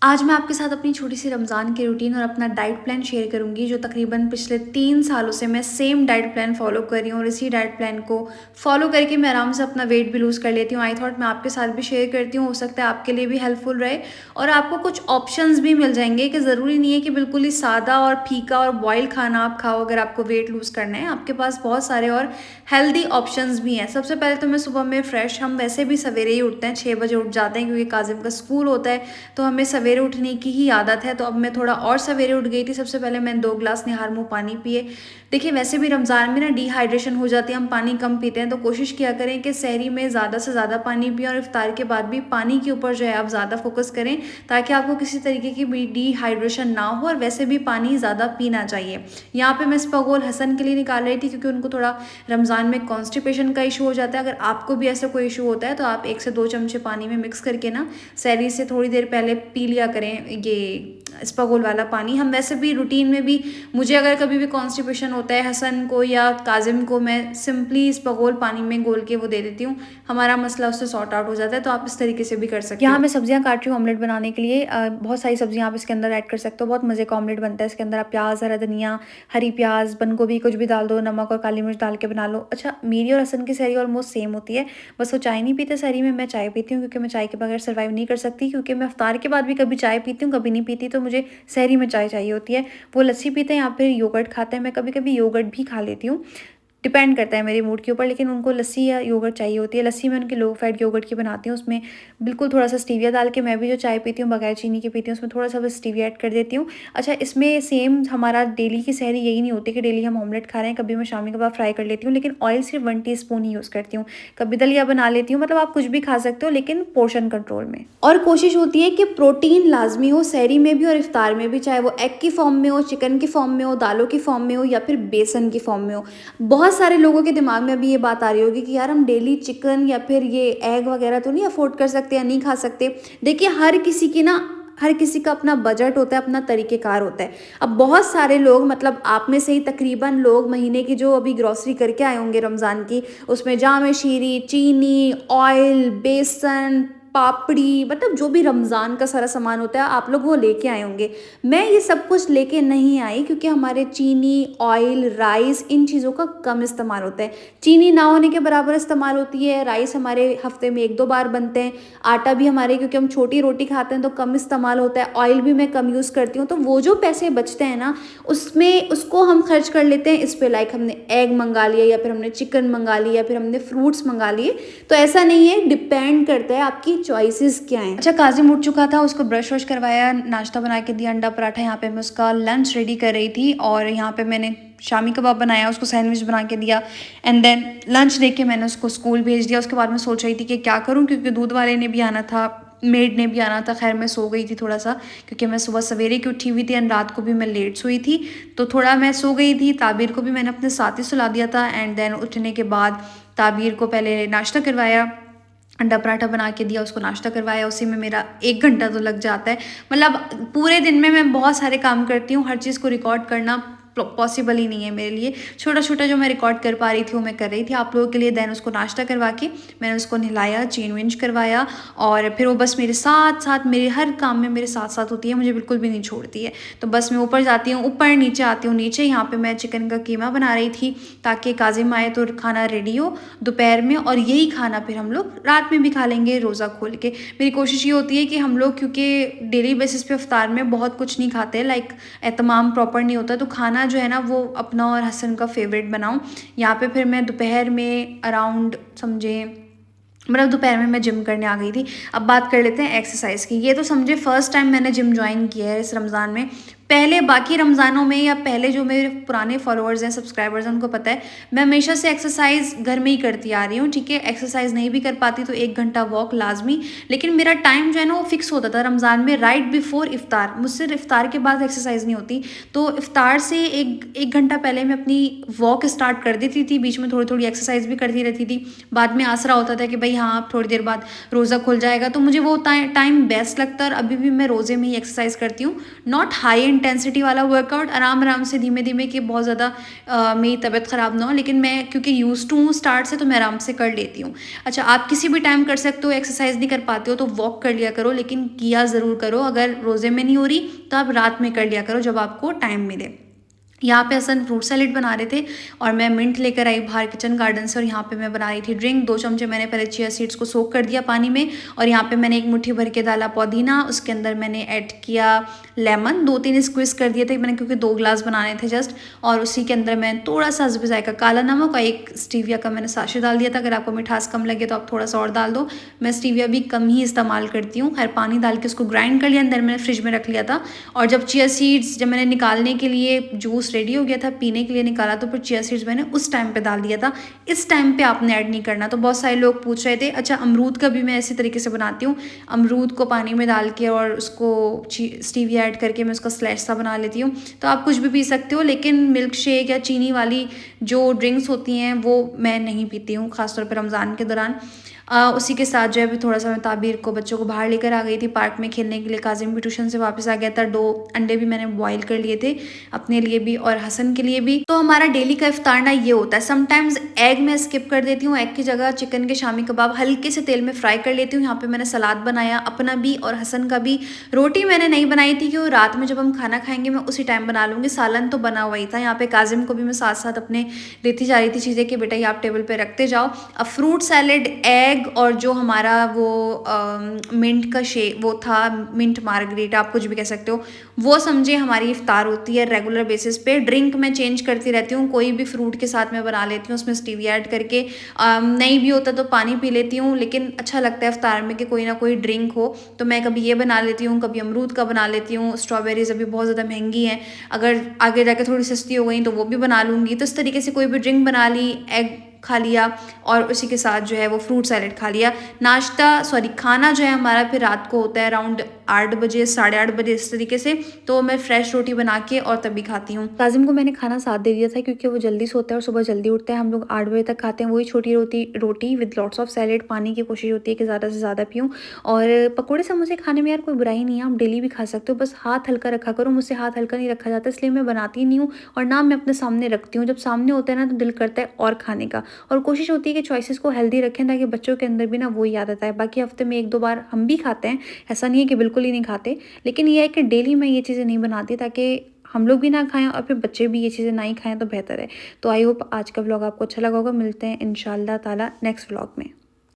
आज मैं आपके साथ अपनी छोटी-सी रमज़ान की रूटीन और अपना डाइट प्लान शेयर करूँगी, जो तकरीबन पिछले 3 सालों से मैं सेम डाइट प्लान फ़ॉलो कर रही हूँ और इसी डाइट प्लान को फ़ॉलो करके मैं आराम से अपना वेट भी लूज़ कर लेती हूँ। आई थॉट मैं आपके साथ भी शेयर करती हूँ, हो सकता है आपके लिए भी हेल्पफुल रहे और आपको कुछ ऑप्शंस भी मिल जाएँगे कि ज़रूरी नहीं है कि बिल्कुल ही सादा और फीका और बॉयल खाना आप खाओ अगर आपको वेट लूज़ करना है। आपके पास बहुत सारे और हेल्दी ऑप्शंस भी हैं। सबसे पहले तो मैं सुबह में फ्रेश हम वैसे भी सवेरे ही उठते हैं, 6 बजे उठ जाते हैं क्योंकि काज़िम का स्कूल होता है, तो हमें सवेरे उठने की ही आदत है। तो अब मैं थोड़ा और सवेरे उठ गई थी। सबसे पहले मैंने 2 ग्लास निहार मुँह पानी पिए। देखिए वैसे भी रमज़ान में ना डिहाइड्रेशन हो जाती है, हम पानी कम पीते हैं, तो कोशिश किया करें कि सहरी में ज़्यादा से ज़्यादा पानी पिएँ और इफ्तार के बाद भी पानी के ऊपर जो है आप ज़्यादा फ़ोकस करें, ताकि आपको किसी तरीके की भी डिहाइड्रेशन ना हो और वैसे भी पानी ज़्यादा पीना चाहिए। यहाँ पे मैं स्पगोल हसन के लिए निकाल रही थी क्योंकि उनको थोड़ा रमज़ान में कॉन्स्टिपेशन का इशू हो जाता है। अगर आपको भी ऐसा कोई इशू होता है तो आप 1 से 2 चमचे पानी में मिक्स करके ना सहरी से थोड़ी देर पहले पी लिया करें ये स्पगोल वाला पानी। हम वैसे भी रूटीन में भी मुझे अगर कभी भी कॉन्स्टिपेशन होता है, हसन को या काजिम को, मैं सिंपली स्पगोल पानी में घोल के वो दे देती हूँ, हमारा मसला उससे सॉर्ट आउट हो जाता है। तो आप इस तरीके से भी कर सकते हो। यहाँ मैं सब्जियाँ काट रही हूँ ऑमलेट बनाने के लिए। बहुत सारी सब्जियाँ आप इसके अंदर ऐड कर सकते हो, बहुत मज़े का ऑमलेट बनता है। इसके अंदर आप प्याज, हरा धनिया, हरी प्याज, बंद गोभी कुछ भी डाल दो, नमक और काली मिर्च डाल के बना लो। अच्छा, मेरी और हसन की सहरी ऑलमोस्ट सेम होती है, बस वो चाय नहीं पीते सहरी में, मैं चाय पीती हूँ क्योंकि मैं चाय के बगैर सर्वाइव नहीं कर सकती। क्योंकि मैं इफ्तार के बाद भी कभी चाय पीती हूँ, कभी नहीं पीती, तो मुझे सहरी में चाय चाहिए होती है। वो लस्सी पीते हैं या फिर योगर्ट खाते हैं, मैं कभी कभी योगर्ट भी खा लेती हूँ, डिपेंड करता है मेरे मूड के ऊपर, लेकिन उनको लस्सी या योगर्ट चाहिए होती है। लस्सी मैं उनकी लो फैट योगर्ट की बनाती हूँ, उसमें बिल्कुल थोड़ा-सा स्टीविया डाल के, मैं भी जो चाय पीती हूँ बगैर चीनी की पीती हूँ, उसमें थोड़ा-सा बस स्टीविया ऐड कर देती हूँ। अच्छा, इसमें सेम हमारा डेली की सहरी यही नहीं होती कि डेली हम ऑमलेट खा रहे हैं, कभी मैं शामी कबाब फ्राई कर लेती हूँ, लेकिन ऑयल सिर्फ 1 टीस्पून ही यूज़ करती हूँ। कभी दलिया बना लेती हूँ, मतलब आप कुछ भी खा सकते हो लेकिन पोर्शन कंट्रोल में। और कोशिश होती है कि प्रोटीन लाज़मी हो सहरी में भी और इफ्तार में भी, चाहे वो एग की फॉर्म में हो, चिकन की फॉर्म में हो, दालों की फॉर्म में हो या फिर बेसन की फॉर्म में हो। बहुत सारे लोगों के दिमाग में अभी ये बात आ रही होगी कि यार हम डेली चिकन या फिर ये एग वगैरह तो नहीं अफोर्ड कर सकते या नहीं खा सकते। देखिए हर किसी का अपना बजट होता है, अपना तरीक़ेकार होता है। अब बहुत सारे लोग, मतलब आप में से ही तकरीबन लोग महीने की जो अभी ग्रॉसरी करके आए होंगे रमज़ान की, उसमें जामे शीरी, चीनी, ऑयल, बेसन, पापड़ी, मतलब जो भी रमज़ान का सारा सामान होता है आप लोग वो लेके आए होंगे। मैं ये सब कुछ लेके नहीं आई क्योंकि हमारे चीनी, ऑयल, राइस, इन चीज़ों का कम इस्तेमाल होता है। चीनी ना होने के बराबर इस्तेमाल होती है, राइस हमारे हफ्ते में 1-2 बार बनते हैं, आटा भी हमारे, क्योंकि हम छोटी रोटी खाते हैं तो कम इस्तेमाल होता है, ऑयल भी मैं कम यूज़ करती हूँ। तो वो जो पैसे बचते हैं ना, उसमें उसको हम खर्च कर लेते हैं इस पे, लाइक हमने एग मंगा लिया या फिर हमने चिकन मंगा लिया या फिर हमने फ्रूट्स मंगा लिए। तो ऐसा नहीं है, डिपेंड करता है आपकी चॉइसेस क्या हैं। अच्छा, काज़िम उठ चुका था, उसको ब्रश वश करवाया, नाश्ता बना के दिया, अंडा पराठा। यहाँ पे मैं उसका लंच रेडी कर रही थी और यहाँ पे मैंने शामी कबाब बनाया, उसको सैंडविच बना के दिया एंड देन लंच दे के मैंने उसको स्कूल भेज दिया। उसके बाद मैं सोच रही थी कि क्या करूँ, क्योंकि दूध वाले ने भी आना था, मेड ने भी आना था। खैर मैं सो गई थी थोड़ा सा, क्योंकि मैं सुबह सवेरे की उठी हुई थी एंड रात को भी मैं लेट सोई थी, तो थोड़ा मैं सो गई थी। ताबीर को भी मैंने अपने साथ ही सुला दिया था एंड देन उठने के बाद ताबीर को पहले नाश्ता करवाया, अंडा पराठा बना के दिया, उसको नाश्ता करवाया। उसी में मेरा 1 घंटा तो लग जाता है। मतलब पूरे दिन में मैं बहुत सारे काम करती हूँ, हर चीज़ को रिकॉर्ड करना पॉसिबल ही नहीं है मेरे लिए। छोटा छोटा जो मैं रिकॉर्ड कर पा रही थी वो मैं कर रही थी आप लोगों के लिए। देन उसको नाश्ता करवा के मैंने उसको नहलाया, चेंज वेंज करवाया और फिर वो बस मेरे साथ साथ, मेरे हर काम में मेरे साथ साथ होती है, मुझे बिल्कुल भी नहीं छोड़ती है। तो बस मैं ऊपर जाती हूँ, ऊपर नीचे आती हूँ, नीचे यहाँ पे मैं चिकन का कीमा बना रही थी ताकि काजिम आए तो खाना रेडी हो दोपहर में, और यही खाना फिर हम लोग रात में भी खा लेंगे रोज़ा खोल के। मेरी कोशिश ये होती है कि हम लोग, क्योंकि डेली बेसिस पे इफ्तार में बहुत कुछ नहीं खाते, लाइक एहतमाम प्रॉपर नहीं होता, तो खाना जो है ना वो अपना और हसन का फेवरेट बनाऊं। यहाँ पे फिर मैं दोपहर में अराउंड समझे, मतलब दोपहर में मैं जिम करने आ गई थी। अब बात कर लेते हैं एक्सरसाइज की। ये तो समझे फर्स्ट टाइम मैंने जिम ज्वाइन किया है इस रमज़ान में। पहले बाकी रमज़ानों में या पहले जो मेरे पुराने फॉलोअर्स हैं, सब्सक्राइबर्स हैं, उनको पता है मैं हमेशा से एक्सरसाइज घर में ही करती आ रही हूँ। ठीक है, एक्सरसाइज नहीं भी कर पाती तो 1 घंटा वॉक लाजमी, लेकिन मेरा टाइम जो है ना वो फिक्स होता था रमज़ान में, राइट बिफोर इफ्तार। मुझसे इफ्तार के बाद एक्सरसाइज नहीं होती, तो इफ्तार से एक घंटा पहले मैं अपनी वॉक स्टार्ट कर देती थी, बीच में थोड़ी थोड़ी एक्सरसाइज भी करती रहती थी। बाद में आसरा होता था कि भाई हाँ अब थोड़ी देर बाद रोज़ा खुल जाएगा, तो मुझे वो टाइम बेस्ट लगता है और अभी भी मैं रोज़े में ही एक्सरसाइज करती हूँ। नॉट हाई इंटेंसिटी वाला वर्कआउट, आराम से धीमे-धीमे कि बहुत ज़्यादा मेरी तबीयत ख़राब ना हो, लेकिन मैं क्योंकि यूज़्ड टू हूँ स्टार्ट से, तो मैं आराम से कर लेती हूँ। अच्छा, आप किसी भी टाइम कर सकते हो, एक्सरसाइज़ नहीं कर पाते हो तो वॉक कर लिया करो, लेकिन किया ज़रूर करो। अगर रोज़े में नहीं हो रही तो आप रात में कर लिया करो जब आपको टाइम मिले। यहाँ पे हसन फ्रूट सैलेड बना रहे थे और मैं मिंट लेकर आई बाहर किचन गार्डन से, और यहाँ पे मैं बना रही थी ड्रिंक। 2 चमचे मैंने पहले चिया सीड्स को सोक कर दिया पानी में, और यहाँ पे मैंने 1 मुट्ठी भर के डाला पुदीना, उसके अंदर मैंने ऐड किया लेमन, 2-3 स्क्वीज़ कर दिए थे मैंने क्योंकि 2 ग्लास बनाने थे जस्ट, और उसी के अंदर मैं थोड़ा-सा हस्ब ज़ायक़ा काला नमक और 1 स्टीविया का मैंने साशे डाल दिया था। अगर आपको मिठास कम लगे तो आप थोड़ा-सा और डाल दो। मैं स्टीविया भी कम ही इस्तेमाल करती हूँ। खैर, पानी डाल के उसको ग्राइंड कर लिया, अंदर मैंने फ्रिज में रख लिया था। और जब चिया सीड्स जब मैंने निकालने के लिए जूस रेडी हो गया था, पीने के लिए निकाला, तो फिर चिया सीड्स मैंने उस टाइम पे डाल दिया था। इस टाइम पे आपने ऐड नहीं करना। तो बहुत सारे लोग पूछ रहे थे। अच्छा, अमरूद का भी मैं इसी तरीके से बनाती हूँ। अमरूद को पानी में डाल के और उसको स्टीविया ऐड करके मैं उसका स्लैश सा बना लेती हूँ। तो आप कुछ भी पी सकते हो, लेकिन मिल्क शेक या चीनी वाली जो ड्रिंक्स होती हैं वो मैं नहीं पीती हूँ, ख़ासतौर पर रमज़ान के दौरान। उसी के साथ जो है, अभी थोड़ा-सा मैं ताबीर को, बच्चों को बाहर लेकर आ गई थी पार्क में खेलने के लिए। काज़िम भी ट्यूशन से वापस आ गया था। 2 अंडे भी मैंने बॉयल कर लिए थे अपने लिए भी और हसन के लिए भी। तो हमारा डेली का इफ्तार ना ये होता है। समटाइम्स एग मैं स्किप कर देती हूँ। एग की जगह चिकन के शामी कबाब हल्के से तेल में फ्राई कर लेती हूँ। यहाँ पे मैंने सलाद बनाया अपना भी और हसन का भी। रोटी मैंने नहीं बनाई थी क्योंकि रात में जब हम खाना खाएँगे मैं उसी टाइम बना लूँगी। सालन तो बना हुआ ही था। यहाँ पे काज़िम को भी मैं साथ-साथ अपने देती जा रही थी चीज़ें कि बेटा ये आप टेबल पे रखते जाओ। अब फ्रूट सैलेड, एग और जो हमारा वो मिंट का वो था, मिंट मार्गरीटा आप कुछ भी कह सकते हो, वो समझे हमारी इफ्तार होती है रेगुलर बेसिस पे। ड्रिंक मैं चेंज करती रहती हूँ, कोई भी फ्रूट के साथ मैं बना लेती हूँ, उसमें स्टीविया ऐड करके। नहीं भी होता तो पानी पी लेती हूँ, लेकिन अच्छा लगता है इफ्तार में कि कोई ना कोई ड्रिंक हो। तो मैं कभी ये बना लेती हूँ, कभी अमरूद का बना लेती हूँ। स्ट्रॉबेरीज अभी बहुत ज़्यादा महंगी हैं, अगर आगे जाके थोड़ी सस्ती हो गई तो वो भी बना लूँगी। तो इस तरीके से कोई भी ड्रिंक बना ली, एग खा लिया और उसी के साथ जो है वो फ्रूट सैलेड खा लिया। खाना जो है हमारा फिर रात को होता है अराउंड 8 बजे, 8:30 बजे, इस तरीके से। तो मैं फ्रेश रोटी बना के और तभी खाती हूँ। काज़िम को मैंने खाना साथ दे दिया था क्योंकि वो जल्दी सोता है और सुबह जल्दी उठता है। हम लोग 8 बजे तक खाते हैं वही छोटी रोटी विद लॉट्स ऑफ सैलेड। पानी की कोशिश होती है कि ज़्यादा से ज़्यादा पीऊँ। और पकौड़े समोसे खाने में यार कोई बुराई नहीं है, आप डेली भी खा सकते हो, बस हाथ हल्का रखा करो। मुझसे हाथ हल्का नहीं रखा जाता, इसलिए मैं बनाती नहीं हूँ और ना मैं अपने सामने रखती हूँ। जब सामने होता है ना तो दिल करता है और खाने का, और कोशिश होती है कि चॉइसेस को हेल्दी रखें ताकि बच्चों के अंदर भी ना वही आदत आए। बाकी हफ्ते में 1-2 बार हम भी खाते हैं, ऐसा नहीं है कि बिल्कुल ही नहीं खाते, लेकिन ये है कि डेली मैं ये चीज़ें नहीं बनाती ताकि हम लोग भी ना खाएं और फिर बच्चे भी ये चीज़ें ना ही खाएं तो बेहतर है। तो आई होप आज का व्लॉग आपको अच्छा लगा होगा। मिलते हैं इंशाल्लाह ताला नेक्स्ट व्लॉग में।